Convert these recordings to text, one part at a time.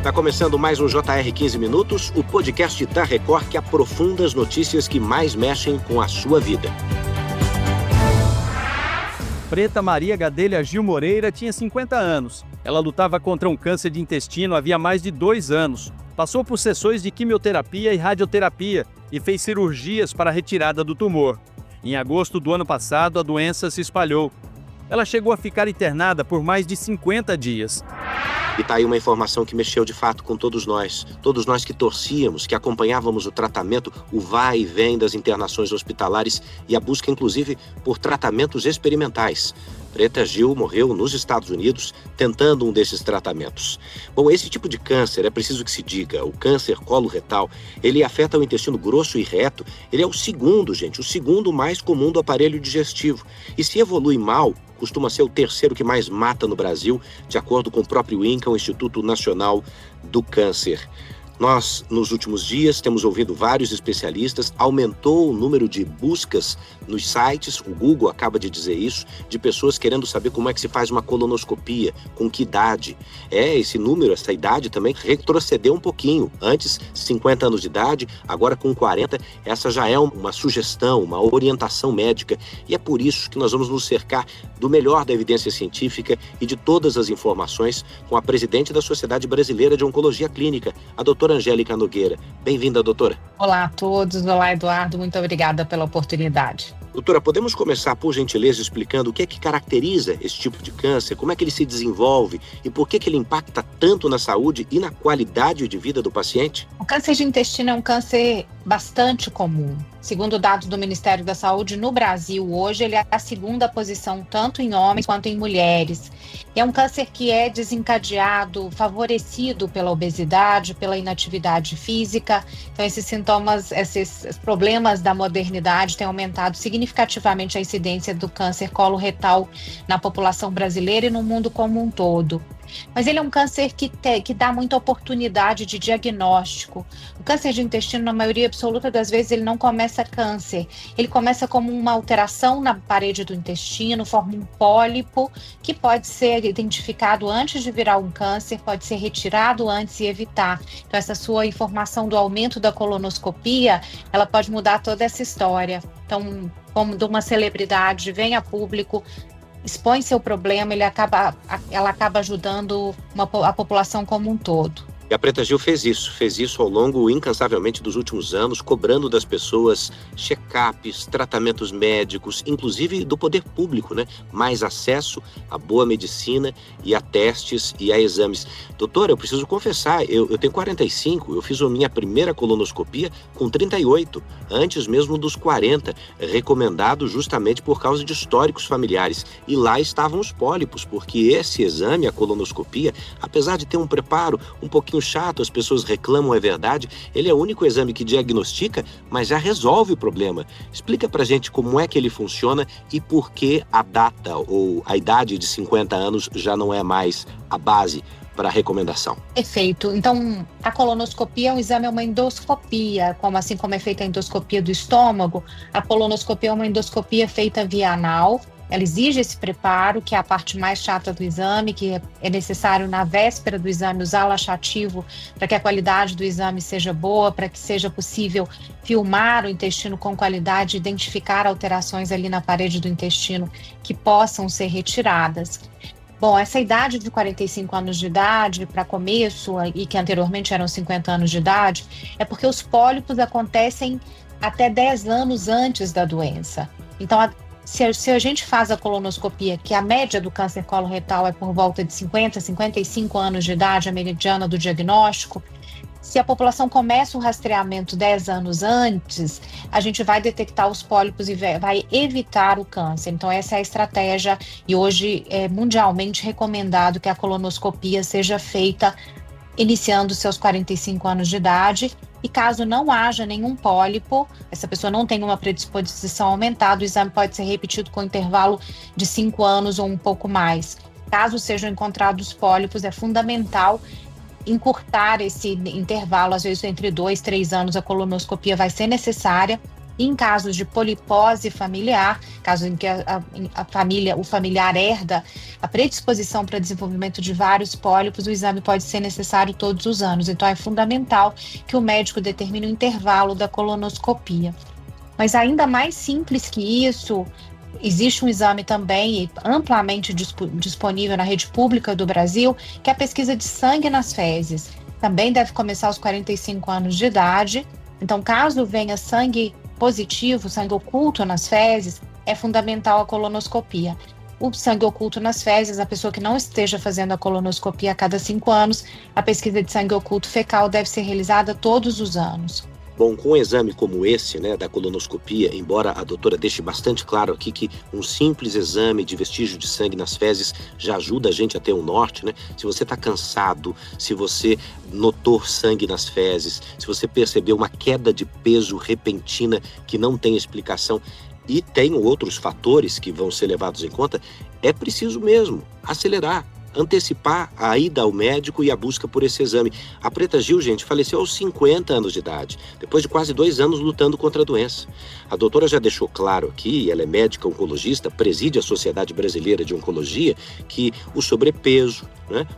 Está começando mais um JR 15 Minutos, o podcast da Record que aprofunda as notícias que mais mexem com a sua vida. Preta Maria Gadelha Gil Moreira tinha 50 anos. Ela lutava contra um câncer de intestino havia mais de 2 anos. Passou por sessões de quimioterapia e radioterapia e fez cirurgias para a retirada do tumor. Em agosto do ano passado, a doença se espalhou. Ela chegou a ficar internada por mais de 50 dias. E tá aí uma informação que mexeu de fato com todos nós que torcíamos, que acompanhávamos o tratamento, o vai e vem das internações hospitalares e a busca, inclusive, por tratamentos experimentais. Preta Gil morreu nos Estados Unidos tentando um desses tratamentos. Bom, esse tipo de câncer, é preciso que se diga, o câncer coloretal, ele afeta o intestino grosso e reto, ele é o segundo mais comum do aparelho digestivo. E se evolui mal, costuma ser o terceiro que mais mata no Brasil, de acordo com o próprio INCA, o Instituto Nacional do Câncer. Nós, nos últimos dias, temos ouvido vários especialistas, aumentou o número de buscas nos sites, o Google acaba de dizer isso, de pessoas querendo saber como é que se faz uma colonoscopia, com que idade. Esse número, essa idade também retrocedeu um pouquinho. Antes, 50 anos de idade, agora com 40, essa já é uma sugestão, uma orientação médica. E é por isso que nós vamos nos cercar do melhor da evidência científica e de todas as informações com a presidente da Sociedade Brasileira de Oncologia Clínica, a doutora Angélica Nogueira. Bem-vinda, doutora. Olá a todos. Olá, Eduardo. Muito obrigada pela oportunidade. Doutora, podemos começar, por gentileza, explicando o que é que caracteriza esse tipo de câncer, como é que ele se desenvolve e por que ele impacta tanto na saúde e na qualidade de vida do paciente? O câncer de intestino é um câncer bastante comum. Segundo dados do Ministério da Saúde, no Brasil, hoje, ele é a segunda posição, tanto em homens quanto em mulheres. É um câncer que é desencadeado, favorecido pela obesidade, pela inatividade física. Então, esses sintomas, esses problemas da modernidade têm aumentado significativamente a incidência do câncer coloretal na população brasileira e no mundo como um todo. Mas ele é um câncer que dá muita oportunidade de diagnóstico. O câncer de intestino, na maioria absoluta das vezes, ele não começa câncer. Ele começa como uma alteração na parede do intestino, forma um pólipo que pode ser identificado antes de virar um câncer, pode ser retirado antes e evitar. Então, essa sua informação do aumento da colonoscopia, ela pode mudar toda essa história. Então, como de uma celebridade vem a público, expõe seu problema, ela acaba ajudando a população como um todo. E a Preta Gil fez isso ao longo, incansavelmente, dos últimos anos, cobrando das pessoas check-ups, tratamentos médicos, inclusive do poder público, né? Mais acesso à boa medicina e a testes e a exames. Doutora, eu preciso confessar, eu tenho 45, eu fiz a minha primeira colonoscopia com 38, antes mesmo dos 40, recomendado justamente por causa de históricos familiares. E lá estavam os pólipos, porque esse exame, a colonoscopia, apesar de ter um preparo um pouquinho chato, as pessoas reclamam, é verdade, ele é o único exame que diagnostica, mas já resolve o problema. Explica pra gente como é que ele funciona e por que a data ou a idade de 50 anos já não é mais a base para a recomendação. Perfeito. Então, a colonoscopia é um exame, é uma endoscopia, assim como é feita a endoscopia do estômago, a colonoscopia é uma endoscopia feita via anal. Ela exige esse preparo, que é a parte mais chata do exame, que é necessário na véspera do exame usar laxativo para que a qualidade do exame seja boa, para que seja possível filmar o intestino com qualidade, identificar alterações ali na parede do intestino que possam ser retiradas. Bom, essa idade de 45 anos de idade para começo, e que anteriormente eram 50 anos de idade, é porque os pólipos acontecem até 10 anos antes da doença. Então, se a gente faz a colonoscopia, que a média do câncer coloretal é por volta de 50, 55 anos de idade, a mediana do diagnóstico, se a população começa o rastreamento 10 anos antes, a gente vai detectar os pólipos e vai evitar o câncer. Então, essa é a estratégia e hoje é mundialmente recomendado que a colonoscopia seja feita iniciando seus 45 anos de idade. E caso não haja nenhum pólipo, essa pessoa não tem uma predisposição aumentada, o exame pode ser repetido com intervalo de 5 anos ou um pouco mais. Caso sejam encontrados pólipos, é fundamental encurtar esse intervalo, às vezes entre 2, 3 anos a colonoscopia vai ser necessária, Em casos de polipose familiar, caso em que o familiar herda a predisposição para desenvolvimento de vários pólipos, o exame pode ser necessário todos os anos. Então, é fundamental que o médico determine o intervalo da colonoscopia. Mas ainda mais simples que isso, existe um exame também amplamente disponível na rede pública do Brasil, que é a pesquisa de sangue nas fezes. Também deve começar aos 45 anos de idade. Então, caso venha sangue positivo, sangue oculto nas fezes, é fundamental a colonoscopia. O sangue oculto nas fezes, a pessoa que não esteja fazendo a colonoscopia a cada 5 anos, a pesquisa de sangue oculto fecal deve ser realizada todos os anos. Bom, com um exame como esse, da colonoscopia, embora a doutora deixe bastante claro aqui que um simples exame de vestígio de sangue nas fezes já ajuda a gente a ter um norte, Se você está cansado, se você notou sangue nas fezes, se você percebeu uma queda de peso repentina que não tem explicação e tem outros fatores que vão ser levados em conta, é preciso mesmo acelerar, antecipar a ida ao médico e a busca por esse exame. A Preta Gil, gente, faleceu aos 50 anos de idade, depois de quase 2 anos lutando contra a doença. A doutora já deixou claro aqui, ela é médica oncologista, preside a Sociedade Brasileira de Oncologia, que o sobrepeso,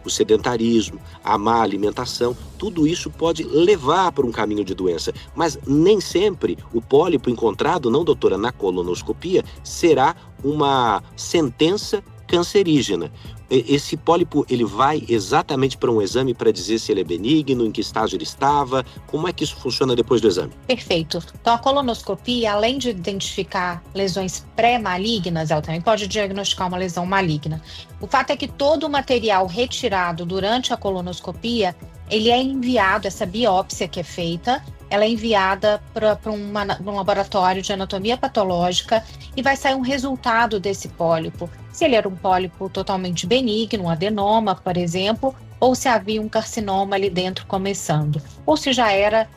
o sedentarismo, a má alimentação, tudo isso pode levar para um caminho de doença. Mas nem sempre o pólipo encontrado, não, doutora, na colonoscopia, será uma sentença cancerígena. Esse pólipo, ele vai exatamente para um exame para dizer se ele é benigno, em que estágio ele estava, como é que isso funciona depois do exame? Perfeito. Então, a colonoscopia, além de identificar lesões pré-malignas, ela também pode diagnosticar uma lesão maligna. O fato é que todo o material retirado durante a colonoscopia, ele é enviado, essa biópsia que é feita, ela é enviada para um laboratório de anatomia patológica e vai sair um resultado desse pólipo. Se ele era um pólipo totalmente benigno, um adenoma, por exemplo, ou se havia um carcinoma ali dentro começando, ou se já era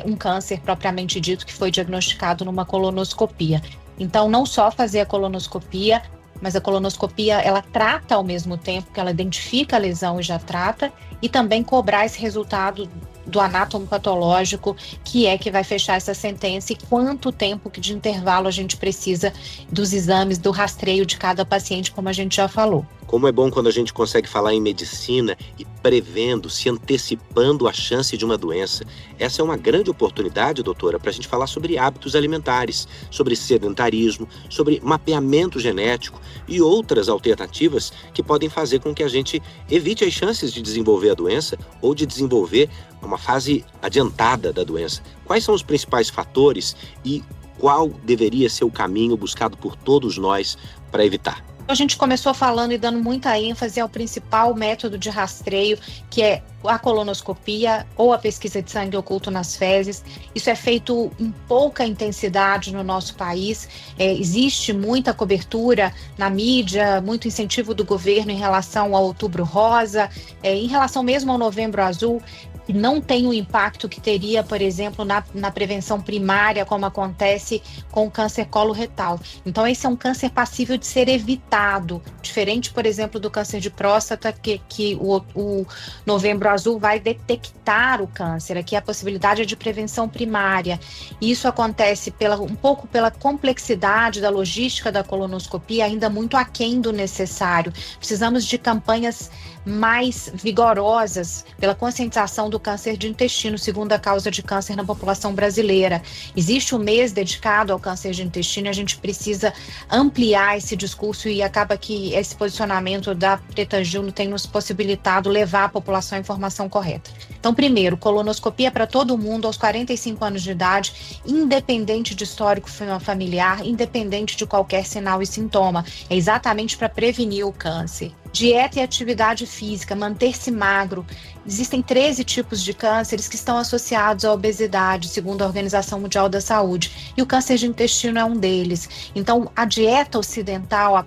um câncer propriamente dito que foi diagnosticado numa colonoscopia. Então, não só fazer a colonoscopia, mas a colonoscopia, ela trata ao mesmo tempo que ela identifica a lesão e já trata, e também cobrar esse resultado do anátomo patológico, que vai fechar essa sentença, e quanto tempo de intervalo a gente precisa dos exames, do rastreio de cada paciente, como a gente já falou. Como é bom quando a gente consegue falar em medicina e prevendo, se antecipando a chance de uma doença. Essa é uma grande oportunidade, doutora, para a gente falar sobre hábitos alimentares, sobre sedentarismo, sobre mapeamento genético e outras alternativas que podem fazer com que a gente evite as chances de desenvolver a doença ou de desenvolver uma fase adiantada da doença. Quais são os principais fatores e qual deveria ser o caminho buscado por todos nós para evitar? A gente começou falando e dando muita ênfase ao principal método de rastreio, que é a colonoscopia ou a pesquisa de sangue oculto nas fezes. Isso é feito em pouca intensidade no nosso país. Existe muita cobertura na mídia, muito incentivo do governo em relação ao Outubro Rosa, em relação mesmo ao Novembro Azul, que não tem o impacto que teria, por exemplo, na prevenção primária, como acontece com o câncer coloretal. Então, esse é um câncer passível de ser evitado, diferente, por exemplo, do câncer de próstata, que o Novembro Azul vai detectar o câncer. Aqui a possibilidade é de prevenção primária. E isso acontece um pouco pela complexidade da logística da colonoscopia, ainda muito aquém do necessário. Precisamos de campanhas mais vigorosas pela conscientização do câncer de intestino, segunda causa de câncer na população brasileira. Existe um mês dedicado ao câncer de intestino e a gente precisa ampliar esse discurso, e acaba que esse posicionamento da Preta Gil tem nos possibilitado levar a população à informação correta. Então, primeiro, colonoscopia para todo mundo aos 45 anos de idade, independente de histórico familiar, independente de qualquer sinal e sintoma. É exatamente para prevenir o câncer. Dieta e atividade física, manter-se magro. Existem 13 tipos de cânceres que estão associados à obesidade, segundo a Organização Mundial da Saúde, e o câncer de intestino é um deles. Então, a dieta ocidental,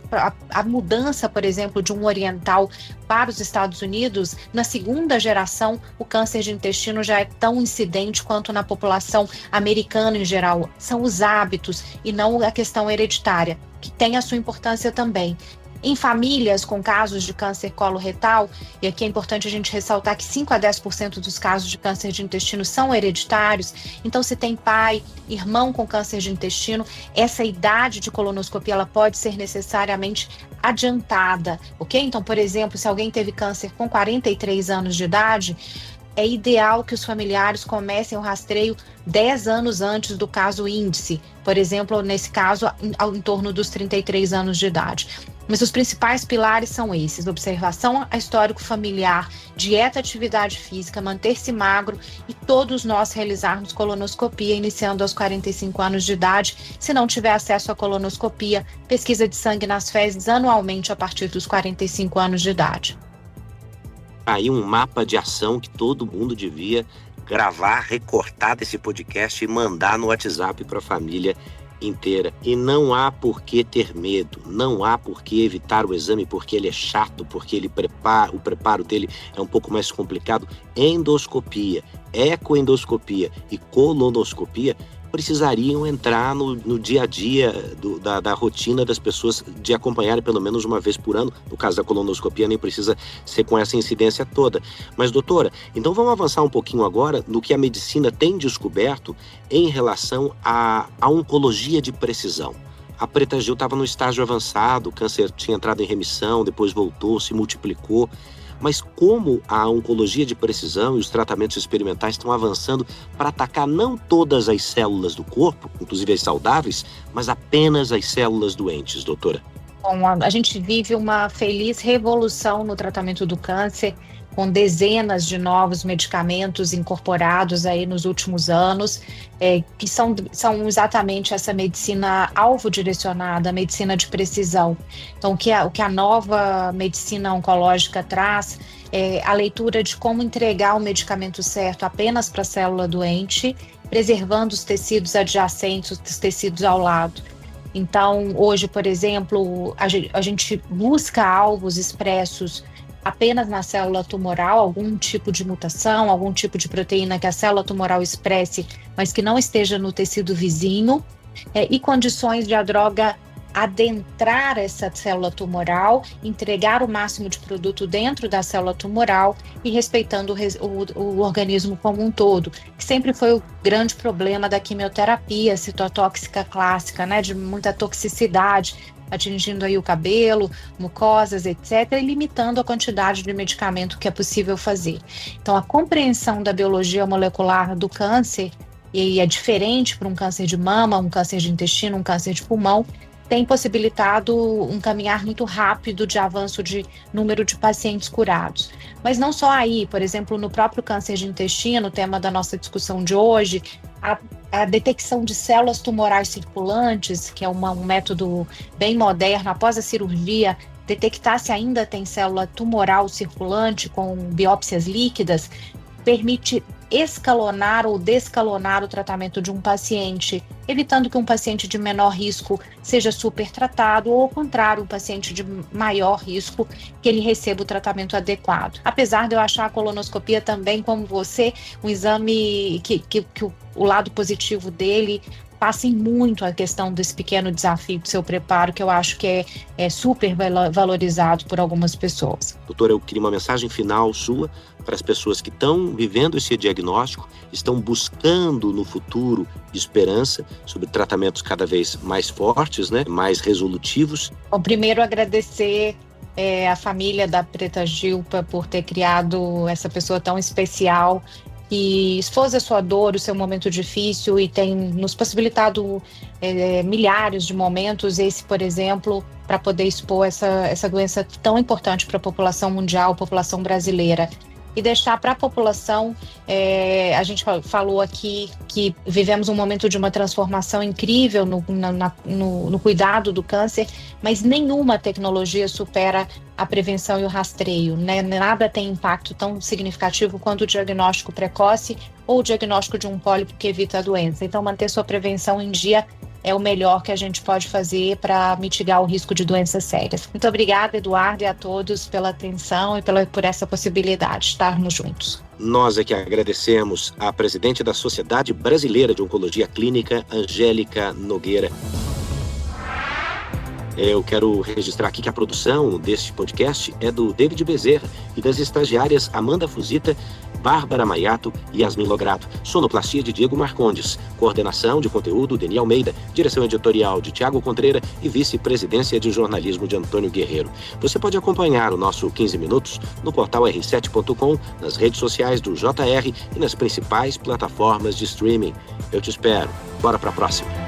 a mudança, por exemplo, de um oriental para os Estados Unidos, na segunda geração, o câncer de intestino já é tão incidente quanto na população americana em geral. São os hábitos e não a questão hereditária, que tem a sua importância também. Em famílias com casos de câncer coloretal, e aqui é importante a gente ressaltar que 5 a 10% dos casos de câncer de intestino são hereditários, então se tem pai, irmão com câncer de intestino, essa idade de colonoscopia ela pode ser necessariamente adiantada, ok? Então, por exemplo, se alguém teve câncer com 43 anos de idade, é ideal que os familiares comecem o rastreio 10 anos antes do caso índice, por exemplo, nesse caso, em torno dos 33 anos de idade. Mas os principais pilares são esses: observação a histórico familiar, dieta, atividade física, manter-se magro e todos nós realizarmos colonoscopia iniciando aos 45 anos de idade. Se não tiver acesso à colonoscopia, pesquisa de sangue nas fezes anualmente a partir dos 45 anos de idade. Aí um mapa de ação que todo mundo devia gravar, recortar desse podcast e mandar no WhatsApp para a família inteira. E não há por que ter medo, não há por que evitar o exame porque ele é chato, porque o preparo dele é um pouco mais complicado. Endoscopia, ecoendoscopia e colonoscopia precisariam entrar no dia a dia da rotina das pessoas de acompanharem pelo menos uma vez por ano. No caso da colonoscopia nem precisa ser com essa incidência toda. Mas doutora, então vamos avançar um pouquinho agora no que a medicina tem descoberto em relação à oncologia de precisão. A Preta Gil estava no estágio avançado, o câncer tinha entrado em remissão, depois voltou, se multiplicou. Mas como a oncologia de precisão e os tratamentos experimentais estão avançando para atacar não todas as células do corpo, inclusive as saudáveis, mas apenas as células doentes, doutora? Bom, a gente vive uma feliz revolução no tratamento do câncer, com dezenas de novos medicamentos incorporados aí nos últimos anos, que são exatamente essa medicina alvo direcionada, a medicina de precisão. Então, o que a nova medicina oncológica traz é a leitura de como entregar o medicamento certo apenas para a célula doente, preservando os tecidos adjacentes, os tecidos ao lado. Então, hoje, por exemplo, a gente busca alvos expressos apenas na célula tumoral, algum tipo de mutação, algum tipo de proteína que a célula tumoral expresse, mas que não esteja no tecido vizinho, e condições de a droga adentrar essa célula tumoral, entregar o máximo de produto dentro da célula tumoral e respeitando o organismo como um todo, que sempre foi o grande problema da quimioterapia citotóxica clássica, né, de muita toxicidade, atingindo aí o cabelo, mucosas, etc., e limitando a quantidade de medicamento que é possível fazer. Então, a compreensão da biologia molecular do câncer, e é diferente para um câncer de mama, um câncer de intestino, um câncer de pulmão, tem possibilitado um caminhar muito rápido de avanço de número de pacientes curados. Mas não só aí, por exemplo, no próprio câncer de intestino, tema da nossa discussão de hoje, a detecção de células tumorais circulantes, que é um método bem moderno, após a cirurgia, detectar se ainda tem célula tumoral circulante com biópsias líquidas, permite escalonar ou descalonar o tratamento de um paciente, evitando que um paciente de menor risco seja super tratado ou, ao contrário, um paciente de maior risco que ele receba o tratamento adequado. Apesar de eu achar a colonoscopia também, como você, um exame que o lado positivo dele passem muito a questão desse pequeno desafio do seu preparo, que eu acho que é super valorizado por algumas pessoas. Doutora, eu queria uma mensagem final sua para as pessoas que estão vivendo esse diagnóstico, estão buscando no futuro esperança sobre tratamentos cada vez mais fortes, né, mais resolutivos. Bom, primeiro agradecer a família da Preta Gil por ter criado essa pessoa tão especial, que expôs a sua dor, o seu momento difícil, e tem nos possibilitado milhares de momentos, esse, por exemplo, para poder expor essa doença tão importante para a população mundial, população brasileira. E deixar para a população, a gente falou aqui que vivemos um momento de uma transformação incrível no cuidado do câncer, mas nenhuma tecnologia supera a prevenção e o rastreio, né? Nada tem impacto tão significativo quanto o diagnóstico precoce ou o diagnóstico de um pólipo que evita a doença. Então, manter sua prevenção em dia é o melhor que a gente pode fazer para mitigar o risco de doenças sérias. Muito obrigada, Eduardo, e a todos pela atenção e por essa possibilidade de estarmos juntos. Nós é que agradecemos à presidente da Sociedade Brasileira de Oncologia Clínica, Angélica Nogueira. Eu quero registrar aqui que a produção deste podcast é do David Bezerra e das estagiárias Amanda Fusita, Bárbara Maiato e Yasmin Lograto. Sonoplastia de Diego Marcondes. Coordenação de conteúdo, Deni Almeida. Direção editorial de Tiago Contreira e vice-presidência de jornalismo de Antônio Guerreiro. Você pode acompanhar o nosso 15 Minutos no portal r7.com, nas redes sociais do JR e nas principais plataformas de streaming. Eu te espero. Bora para a próxima.